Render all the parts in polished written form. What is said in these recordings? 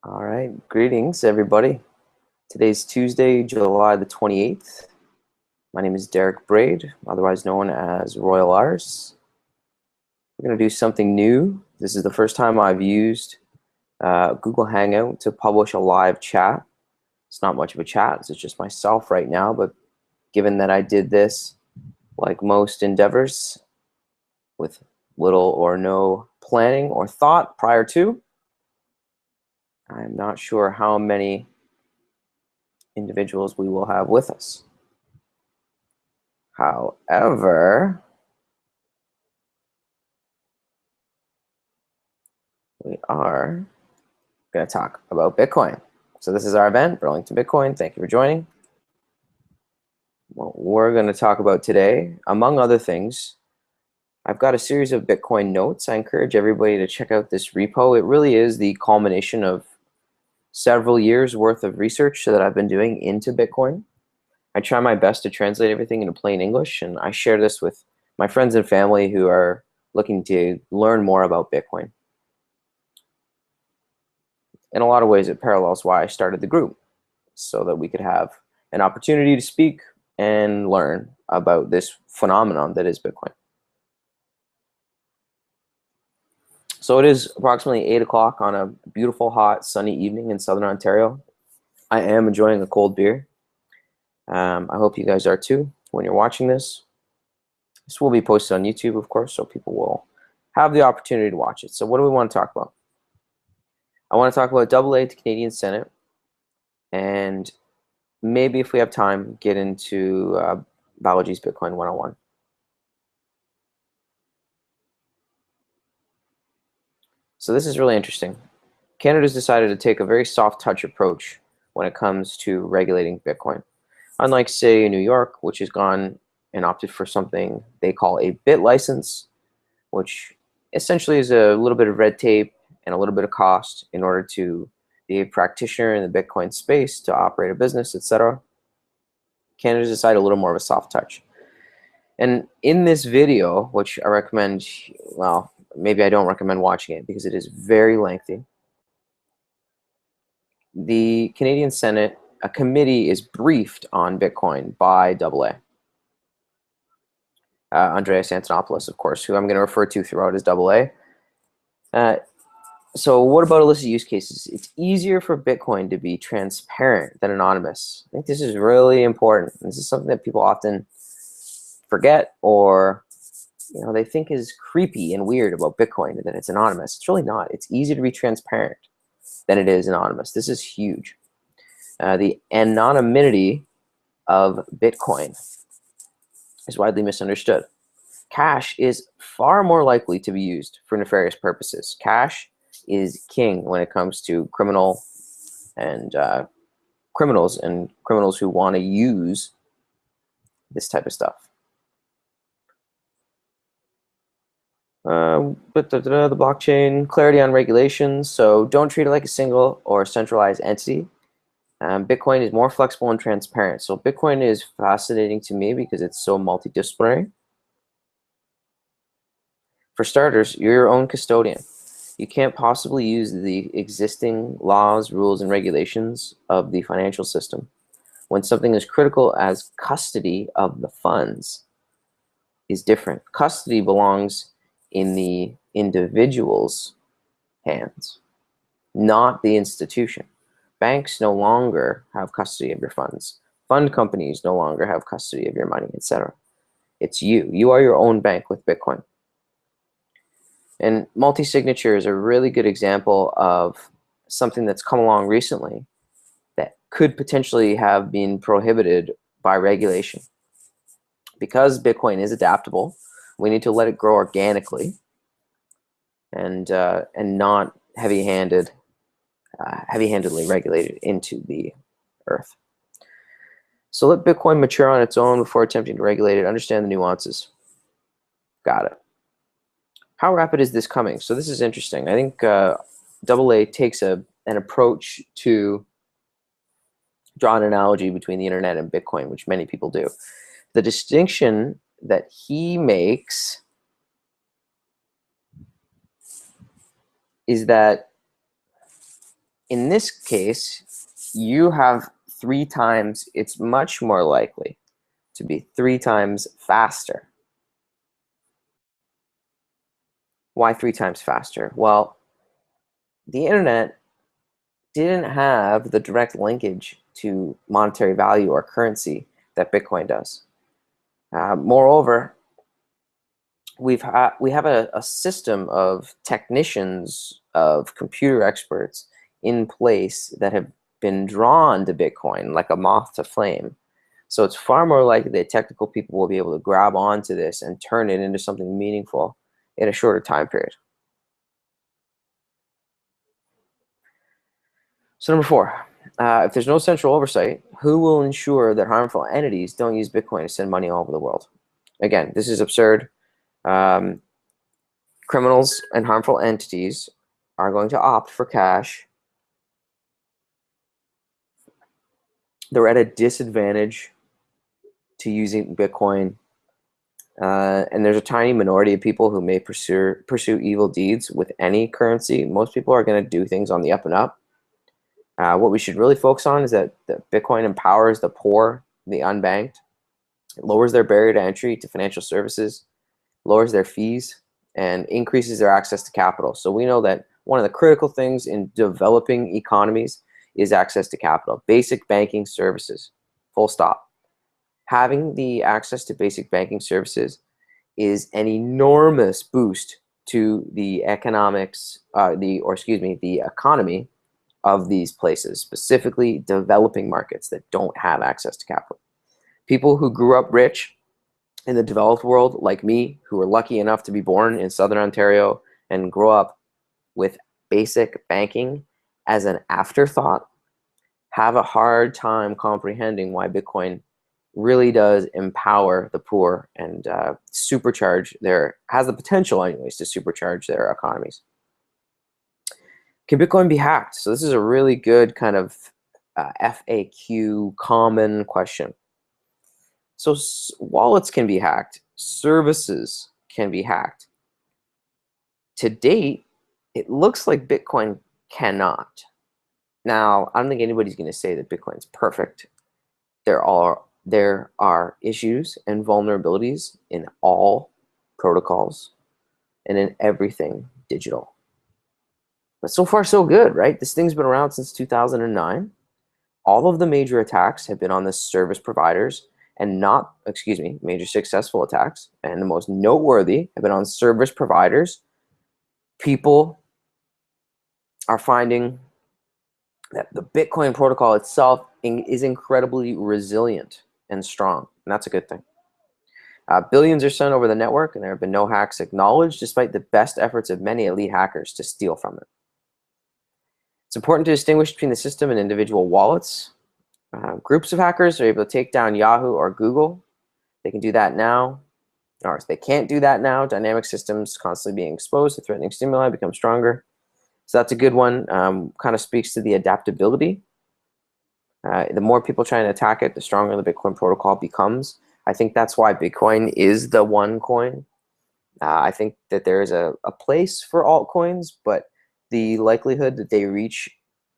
All right, greetings everybody. Today's Tuesday, July the 28th. My name is Derek Braid, otherwise known as Royal Rs. We're going to do something new. This is the first time I've used Google Hangout to publish a live chat. It's not much of a chat, it's just myself right now, but given that I did this, like most endeavors, with little or no planning or thought prior to, I'm not sure how many individuals we will have with us. However, we are going to talk about Bitcoin. So this is our event, Burlington Bitcoin. Thank you for joining. What we're going to talk about today, among other things, I've got a series of Bitcoin notes. I encourage everybody to check out this repo. It really is the culmination of several years worth of research that I've been doing into Bitcoin. I try my best to translate everything into plain English, and I share this with my friends and family who are looking to learn more about Bitcoin. In a lot of ways, it parallels why I started the group, so that we could have an opportunity to speak and learn about this phenomenon that is Bitcoin. So it is approximately 8 o'clock on a beautiful, hot, sunny evening in Southern Ontario. I am enjoying a cold beer. I hope you guys are too when you're watching this. This will be posted on YouTube, of course, so people will have the opportunity to watch it. So what do we want to talk about? I want to talk about AA to Canadian Senate, and maybe if we have time, get into Balaji's Bitcoin 101. So this is really interesting. Canada's decided to take a very soft touch approach when it comes to regulating Bitcoin. Unlike, say, New York, which has gone and opted for something they call a bit license, which essentially is a little bit of red tape and a little bit of cost in order to be a practitioner in the Bitcoin space, to operate a business, etc. Canada's decided a little more of a soft touch. And in this video, which I recommend, well, maybe I don't recommend watching it because it is very lengthy. The Canadian Senate, a committee is briefed on Bitcoin by AA. Andreas Antonopoulos, of course, who I'm going to refer to throughout as AA. So what about illicit use cases? It's easier for Bitcoin to be transparent than anonymous. I think this is really important. This is something that people often forget, or they think is creepy and weird about Bitcoin, that it's anonymous. It's really not. It's easier to be transparent than it is anonymous. This is huge. The anonymity of Bitcoin is widely misunderstood. Cash is far more likely to be used for nefarious purposes. Cash is king when it comes to criminals and criminals who want to use this type of stuff. The blockchain, clarity on regulations. So don't treat it like a single or centralized entity. Bitcoin is more flexible and transparent. So Bitcoin is fascinating to me because it's so multidisciplinary. For starters, you're your own custodian. You can't possibly use the existing laws, rules, and regulations of the financial system when something as critical as custody of the funds is different. Custody belongs in the individual's hands, not the institution. Banks no longer have custody of your funds. Fund companies no longer have custody of your money, etc. It's you. You are your own bank with Bitcoin. And multi-signature is a really good example of something that's come along recently that could potentially have been prohibited by regulation. Because Bitcoin is adaptable, we need to let it grow organically and not heavy-handedly regulated into the earth. So let Bitcoin mature on its own before attempting to regulate it. Understand the nuances. Got it. How rapid is this coming? So this is interesting. I think AA takes an approach to draw an analogy between the internet and Bitcoin, which many people do. The distinction that he makes is that in this case, you have 3 times, it's much more likely to be 3 times faster. Why 3 times faster? Well, the internet didn't have the direct linkage to monetary value or currency that Bitcoin does. Moreover, we have a system of technicians, of computer experts in place that have been drawn to Bitcoin like a moth to flame. So it's far more likely that technical people will be able to grab onto this and turn it into something meaningful in a shorter time period. So number 4, if there's no central oversight, who will ensure that harmful entities don't use Bitcoin to send money all over the world? Again, this is absurd. Criminals and harmful entities are going to opt for cash. They're at a disadvantage to using Bitcoin. And there's a tiny minority of people who may pursue evil deeds with any currency. Most people are going to do things on the up and up. What we should really focus on is that Bitcoin empowers the poor, the unbanked. It lowers their barrier to entry to financial services, lowers their fees, and increases their access to capital. So we know that one of the critical things in developing economies is access to capital, basic banking services, full stop. Having the access to basic banking services is an enormous boost to the economics, the economy of these places, specifically developing markets that don't have access to capital. People who grew up rich in the developed world, like me, who were lucky enough to be born in Southern Ontario and grow up with basic banking as an afterthought, have a hard time comprehending why Bitcoin really does empower the poor and has the potential anyways to supercharge their economies. Can Bitcoin be hacked? So this is a really good kind of FAQ common question. So wallets can be hacked, services can be hacked. To date, it looks like Bitcoin cannot. Now, I don't think anybody's going to say that Bitcoin's perfect. There are issues and vulnerabilities in all protocols and in everything digital. But so far, so good, right? This thing's been around since 2009. All of the major attacks have been on the service providers and not, major successful attacks. And the most noteworthy have been on service providers. People are finding that the Bitcoin protocol itself is incredibly resilient and strong. And that's a good thing. Billions are sent over the network, and there have been no hacks acknowledged, despite the best efforts of many elite hackers to steal from it. It's important to distinguish between the system and individual wallets. Groups of hackers are able to take down Yahoo or Google. They can do that now, or if they can't do that now, dynamic systems constantly being exposed to threatening stimuli become stronger. So that's a good one. Kind of speaks to the adaptability. The more people try and attack it, the stronger the Bitcoin protocol becomes. I think that's why Bitcoin is the one coin. I think that there is a place for altcoins, but the likelihood that they reach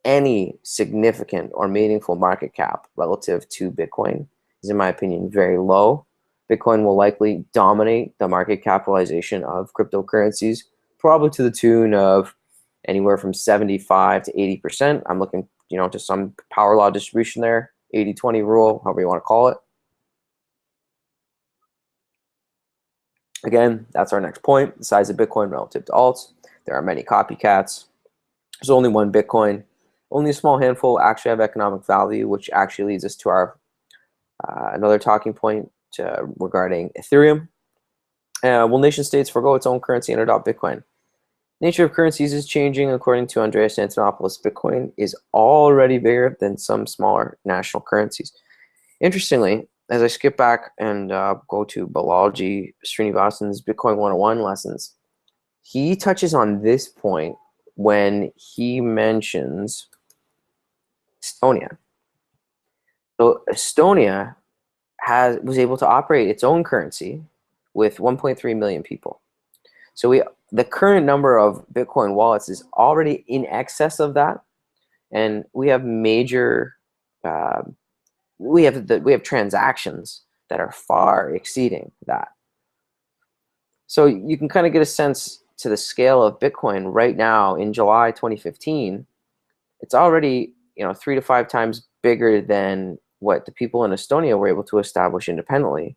any significant or meaningful market cap relative to Bitcoin is, in my opinion, very low. Bitcoin will likely dominate the market capitalization of cryptocurrencies, probably to the tune of anywhere from 75 to 80%. I'm looking, to some power law distribution there, 80-20 rule, however you want to call it. Again, that's our next point, the size of Bitcoin relative to alts. There are many copycats. There's only one Bitcoin. Only a small handful actually have economic value, which actually leads us to our another talking point regarding Ethereum. Will nation states forego its own currency and adopt Bitcoin? Nature of currencies is changing. According to Andreas Antonopoulos, Bitcoin is already bigger than some smaller national currencies. Interestingly, as I skip back and go to Balaji Srinivasan's Bitcoin 101 lessons, he touches on this point when he mentions Estonia. So Estonia was able to operate its own currency with 1.3 million people. So the current number of Bitcoin wallets is already in excess of that. and we have major we have transactions that are far exceeding that. So you can kind of get a sense to the scale of Bitcoin right now in July 2015. It's already 3 to 5 times bigger than what the people in Estonia were able to establish independently.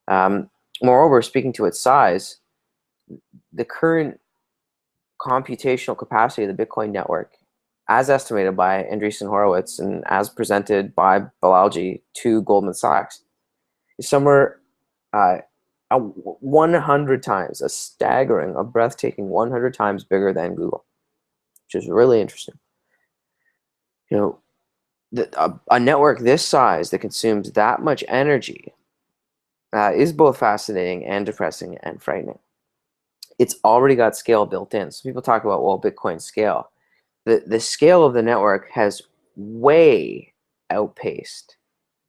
Moreover, speaking to its size, the current computational capacity of the Bitcoin network, as estimated by Andreessen Horowitz and as presented by Balaji to Goldman Sachs, is somewhere 100 times, a staggering, a breathtaking 100 times bigger than Google, which is really interesting. A network this size that consumes that much energy is both fascinating and depressing and frightening. It's already got scale built in. So people talk about, well, Bitcoin scale. The scale of the network has way outpaced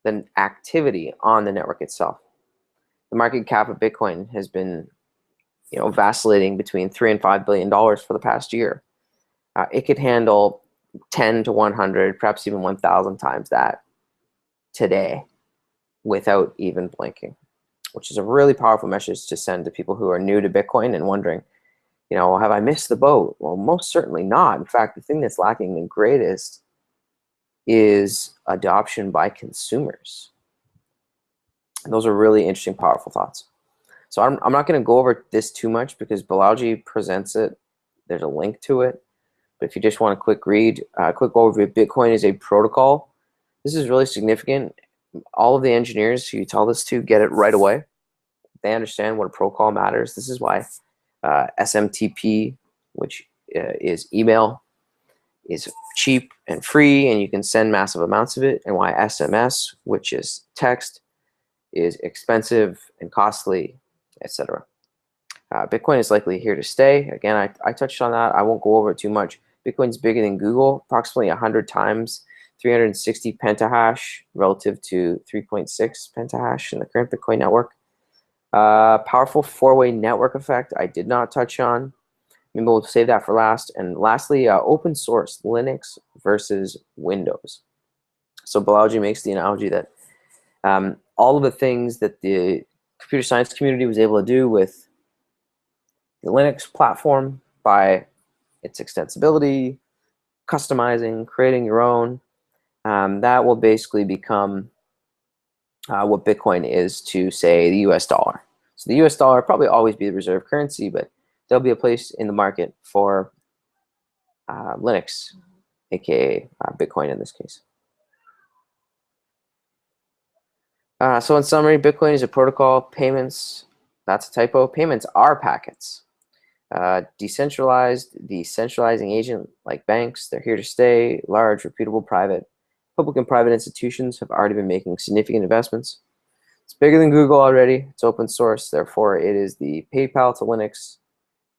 the activity on the network itself. The market cap of Bitcoin has been vacillating between $3 and $5 billion for the past year. It could handle 10 to 100, perhaps even 1,000 times that today without even blinking, which is a really powerful message to send to people who are new to Bitcoin and wondering, have I missed the boat? Well, most certainly not. In fact, the thing that's lacking the greatest is adoption by consumers. And those are really interesting, powerful thoughts. So I'm not going to go over this too much because Balaji presents it. There's a link to it. But if you just want a quick read, quick overview, Bitcoin is a protocol. This is really significant. All of the engineers who you tell this to get it right away. They understand what a protocol matters. This is why SMTP, which is email, is cheap and free, and you can send massive amounts of it, and why SMS, which is text, is expensive and costly, etc. Bitcoin is likely here to stay. Again, I touched on that. I won't go over it too much. Bitcoin's bigger than Google, approximately 100 times, 360 pentahash relative to 3.6 pentahash in the current Bitcoin network. Powerful four-way network effect I did not touch on. Maybe we'll save that for last. And lastly, open source, Linux versus Windows. So Balaji makes the analogy that all of the things that the computer science community was able to do with the Linux platform by its extensibility, customizing, creating your own, that will basically become what Bitcoin is to, say, the US dollar. So the US dollar will probably always be the reserve currency, but there'll be a place in the market for Linux, aka Bitcoin in this case. So in summary, Bitcoin is a protocol. Payments, that's a typo. Payments are packets. Decentralized, the centralizing agent like banks, they're here to stay. Large, reputable, private. Public and private institutions have already been making significant investments. It's bigger than Google already. It's open source. Therefore, it is the PayPal to Linux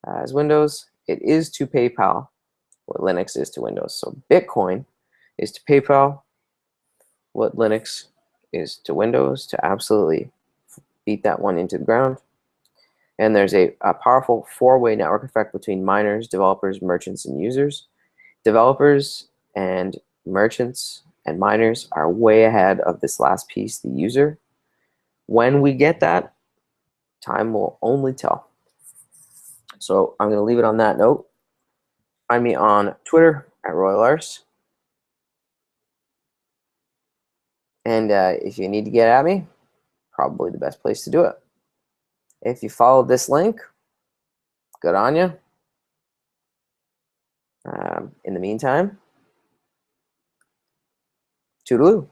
as Windows. It is to PayPal what Linux is to Windows. So Bitcoin is to PayPal what Linux is to Windows, to absolutely beat that one into the ground. And there's a powerful four-way network effect between miners, developers, merchants, and users. Developers and merchants and miners are way ahead of this last piece, the user. When we get that, time will only tell. So I'm going to leave it on that note. Find me on Twitter at RoyalArse. And if you need to get at me, probably the best place to do it. If you follow this link, good on you. In the meantime, toodaloo.